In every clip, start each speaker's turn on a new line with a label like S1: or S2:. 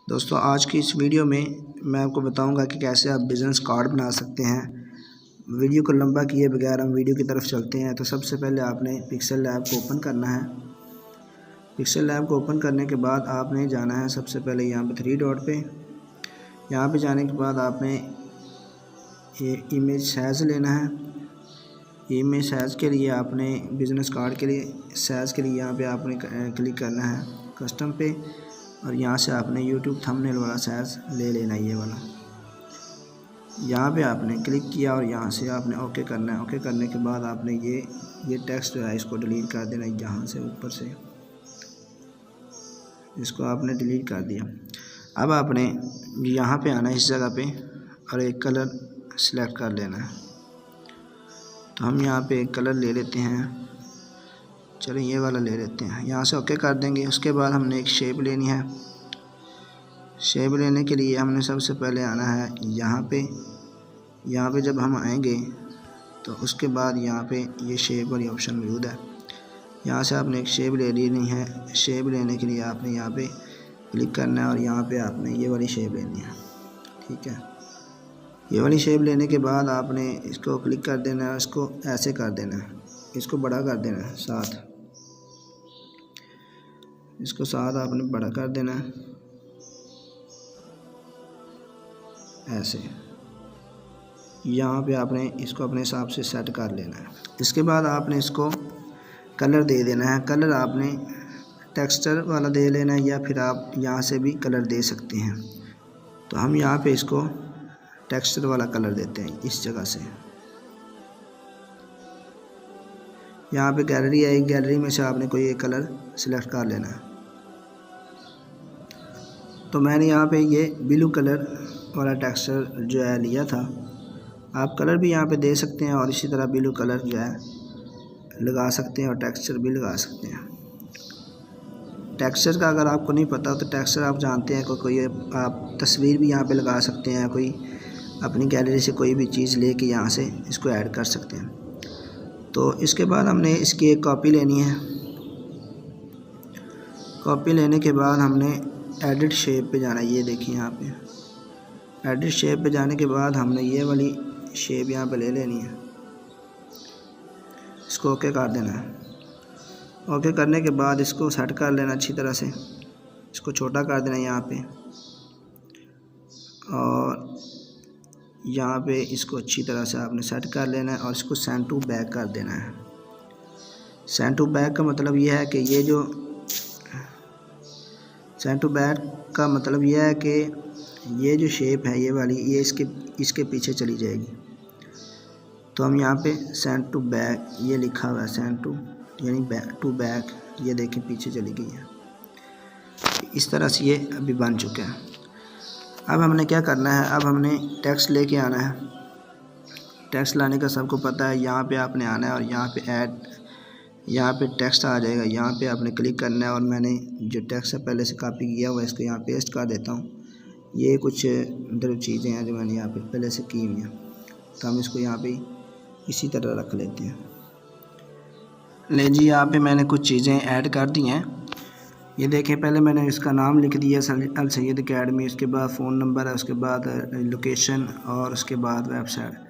S1: दोस्तों आज की इस वीडियो में मैं आपको बताऊंगा कि कैसे आप बिज़नेस कार्ड बना सकते हैं। वीडियो को लंबा किए बगैर हम वीडियो की तरफ चलते हैं। तो सबसे पहले आपने पिक्सल लैब को ओपन करना है। पिक्सल लैब को ओपन करने के बाद आपने जाना है सबसे पहले यहाँ पे 3 डॉट पे। यहाँ पे जाने के बाद आपने ये इमेज साइज़ लेना है। इमेज साइज़ के लिए आपने बिज़नेस कार्ड के लिए साइज़ के लिए यहाँ पे आपने क्लिक करना है कस्टम पे, और यहाँ से आपने यूट्यूब थंबनेल वाला साइज़ ले लेना है। ये वाला यहाँ पे आपने क्लिक किया और यहाँ से आपने ओके करना है। ओके करने के बाद आपने ये टेक्स्ट जो है इसको डिलीट कर देना है। यहाँ से ऊपर से इसको आपने डिलीट कर दिया। अब आपने यहाँ पे आना है इस जगह पे और एक कलर सेलेक्ट कर लेना है। तो हम यहाँ पे एक कलर ले लेते हैं, चलिए ये वाला ले लेते हैं। यहाँ से ओके कर देंगे। उसके बाद हमने एक शेप लेनी है। शेप लेने के लिए हमने सबसे पहले आना है यहाँ पे जब हम आएंगे तो उसके बाद यहाँ पे ये शेप वाली ऑप्शन मौजूद है। यहाँ से आपने एक शेप ले लेनी है। शेप लेने के लिए आपने यहाँ पे क्लिक करना है और यहाँ पे आपने ये वाली शेप लेनी है। ठीक है, ये वाली शेप लेने के बाद आपने इसको क्लिक कर देना है। इसको ऐसे कर देना है, इसको बड़ा कर देना है इसको साथ आपने बड़ा कर देना है ऐसे। यहाँ पे आपने इसको अपने हिसाब से सेट कर लेना है। इसके बाद आपने इसको कलर दे देना है। कलर आपने टेक्सचर वाला दे लेना है या फिर आप यहाँ से भी कलर दे सकते हैं। तो हम यहाँ पे इसको टेक्सचर वाला कलर देते हैं इस जगह से। यहाँ पे गैलरी है, गैलरी में से आपने कोई एक कलर सिलेक्ट कर लेना है। तो मैंने यहाँ पे ये ब्लू कलर वाला टेक्सचर जो है लिया था। आप कलर भी यहाँ पे दे सकते हैं और इसी तरह ब्लू कलर जो है लगा सकते हैं और टेक्सचर भी लगा सकते हैं। टेक्सचर का अगर आपको नहीं पता तो टेक्सचर आप जानते हैं कोई आप तस्वीर भी यहाँ पे लगा सकते हैं। कोई अपनी गैलरी से कोई भी चीज़ लेके यहाँ से इसको ऐड कर सकते हैं। तो इसके बाद हमने इसकी एक कॉपी लेनी है। कॉपी लेने के बाद हमने एडिट शेप पे जाना है। ये देखिए यहाँ पे एडिट शेप पे जाने के बाद हमने ये वाली शेप यहाँ पे ले लेनी है। इसको ओके कर देना है। ओके करने के बाद इसको सेट कर लेना अच्छी तरह से। इसको छोटा कर देना यहाँ पे और यहाँ पे इसको अच्छी तरह से आपने सेट कर लेना है और इसको सेंड टू बैक कर देना है। सेंड टू बैक का मतलब ये है कि सेंड टू बैक का मतलब यह है कि ये जो शेप है ये वाली ये इसके पीछे चली जाएगी। तो हम यहाँ पे सेंड टू बैक ये लिखा हुआ है, सेंड टू यानी बैक टू बैक, ये देखिए पीछे चली गई है। इस तरह से ये अभी बन चुका है। अब हमने क्या करना है, अब हमने टेक्स्ट लेके आना है। टेक्स्ट लाने का सबको पता है। यहाँ पे आपने आना है और यहाँ पे ऐड, यहाँ पे टेक्स्ट आ जाएगा। यहाँ पे आपने क्लिक करना है और मैंने जो टेक्स्ट है पहले से कॉपी किया हुआ है इसको यहाँ पेस्ट कर देता हूँ। ये कुछ अंदर चीज़ें हैं जो मैंने यहाँ पे पहले से की हुई हैं, तो हम इसको यहाँ पे इसी तरह रख लेते हैं। ले जी, यहाँ पे मैंने कुछ चीज़ें ऐड कर दी हैं। ये देखें, पहले मैंने इसका नाम लिख दिया अल सैयद अकेडमी, उसके बाद फ़ोन नंबर है, उसके बाद लोकेशन और उसके बाद वेबसाइट।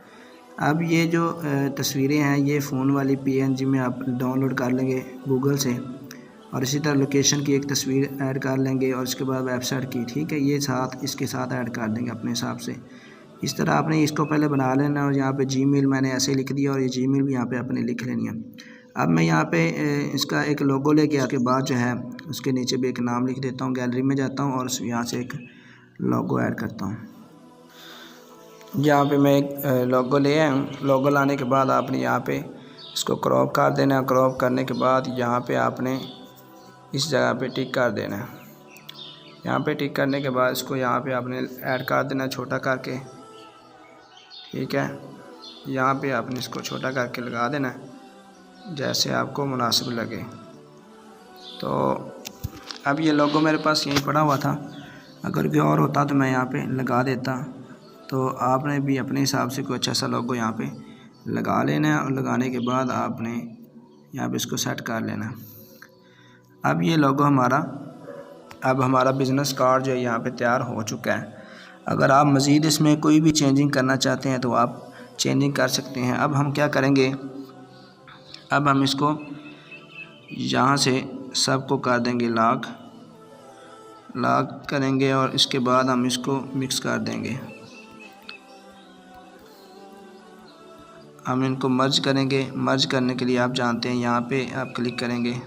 S1: अब ये जो तस्वीरें हैं ये फ़ोन वाली PNG में आप डाउनलोड कर लेंगे गूगल से, और इसी तरह लोकेशन की एक तस्वीर ऐड कर लेंगे और उसके बाद वेबसाइट की। ठीक है, ये इसके साथ ऐड कर देंगे अपने हिसाब से। इस तरह आपने इसको पहले बना लेना और यहाँ पे जीमेल मैंने ऐसे लिख दिया और ये जीमेल भी यहाँ पे आपने लिख लेनी है। अब मैं यहाँ पे इसका एक लोगो लेके उसके बाद जो है उसके नीचे भी एक नाम लिख देता हूँ। गैलरी में जाता हूँ और यहाँ से एक लोगो ऐड करता हूँ। यहाँ पे मैं एक लोगो ले आया हूँ। लोगो लाने के बाद आपने यहाँ पे इसको क्रॉप कर देना है। क्रॉप करने के बाद यहाँ पे आपने इस जगह पे टिक कर देना है। यहाँ पे टिक करने के बाद इसको यहाँ पे आपने ऐड कर देना छोटा करके। ठीक है, यहाँ पे आपने इसको छोटा करके लगा देना जैसे आपको मुनासिब लगे। तो अब ये लोगो मेरे पास यहीं पड़ा हुआ था, अगर भी और होता तो मैं यहाँ पे लगा देता। तो आपने भी अपने हिसाब से कोई अच्छा सा लोगो यहाँ पे लगा लेना है और लगाने के बाद आपने यहाँ पे इसको सेट कर लेना। अब ये लोगो हमारा अब हमारा बिज़नेस कार्ड जो है यहाँ पे तैयार हो चुका है। अगर आप मज़ीद इसमें कोई भी चेंजिंग करना चाहते हैं तो आप चेंजिंग कर सकते हैं। अब हम क्या करेंगे, अब हम इसको यहाँ से सबको कर देंगे लॉक करेंगे और इसके बाद हम इसको मिक्स कर देंगे। हम इनको मर्ज करेंगे। मर्ज करने के लिए आप जानते हैं यहाँ पे आप क्लिक करेंगे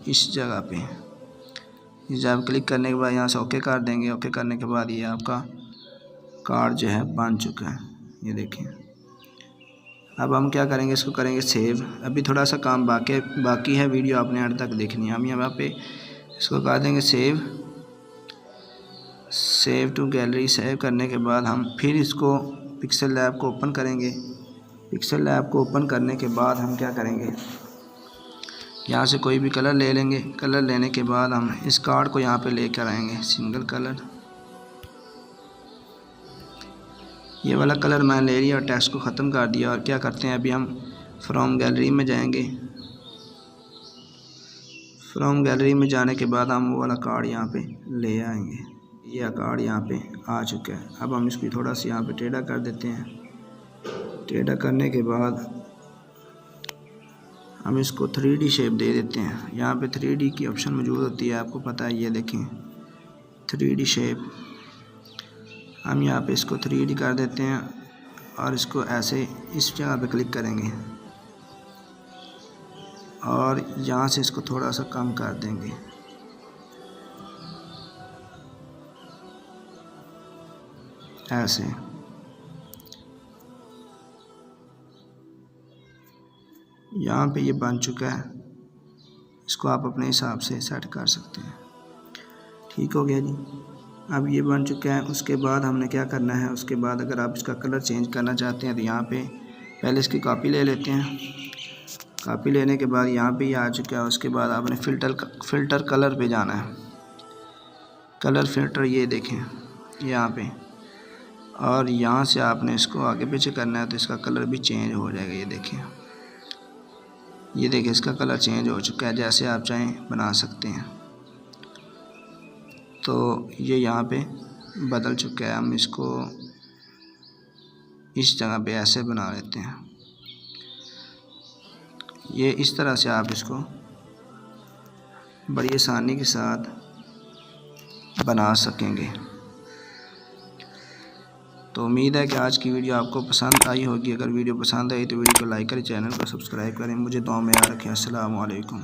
S1: इस जगह पे। इस जगह क्लिक करने के बाद यहाँ से ओके कर देंगे। ओके करने के बाद ये आपका कार्ड जो है बन चुका है, ये देखें। अब हम क्या करेंगे, इसको करेंगे सेव। अभी थोड़ा सा काम बाकी है, वीडियो आपने अंत तक देखनी है। हम यहाँ पे इसको कर देंगे सेव टू गैलरी। सेव करने के बाद हम फिर इसको पिक्सल लैब को ओपन करेंगे। पिक्सल लैब को ओपन करने के बाद हम क्या करेंगे, यहाँ से कोई भी कलर ले लेंगे। कलर लेने के बाद हम इस कार्ड को यहाँ पे लेकर आएंगे, सिंगल कलर। ये वाला कलर मैं ले लिया और टेक्स्ट को ख़त्म कर दिया। और क्या करते हैं, अभी हम फ्रॉम गैलरी में जाएंगे। फ्रॉम गैलरी में जाने के बाद हम वो वाला कार्ड यहाँ पे ले आएंगे। यह कार्ड यहाँ पे आ चुका है। अब हम इसको थोड़ा सा यहाँ पे टेढ़ा कर देते हैं। टेढ़ा करने के बाद हम इसको 3D शेप दे देते हैं। यहाँ पे 3D की ऑप्शन मौजूद होती है, आपको पता है, ये देखें 3D शेप। हम यहाँ पे इसको 3D कर देते हैं और इसको ऐसे इस जगह पे क्लिक करेंगे और यहाँ से इसको थोड़ा सा कम कर देंगे। ऐसे यहाँ पे ये बन चुका है। इसको आप अपने हिसाब से सेट कर सकते हैं। ठीक हो गया जी। अब ये बन चुका है। उसके बाद हमने क्या करना है, उसके बाद अगर आप इसका कलर चेंज करना चाहते हैं तो यहाँ पे पहले इसकी कॉपी ले लेते हैं। कॉपी लेने के बाद यहाँ पे ये आ चुका है। उसके बाद आपने फ़िल्टर कलर पे जाना है। कलर फ़िल्टर ये देखें यहाँ पे, और यहाँ से आपने इसको आगे पीछे करना है तो इसका कलर भी चेंज हो जाएगा। ये देखिए इसका कलर चेंज हो चुका है। जैसे आप चाहें बना सकते हैं। तो ये यहाँ पे बदल चुका है। हम इसको इस जगह पे ऐसे बना लेते हैं। ये इस तरह से आप इसको बड़ी आसानी के साथ बना सकेंगे। तो उम्मीद है कि आज की वीडियो आपको पसंद आई होगी। अगर वीडियो पसंद आई तो वीडियो को लाइक करें, चैनल को सब्सक्राइब करें। मुझे दुआ में याद रखें। अस्सलामु अलैकुम।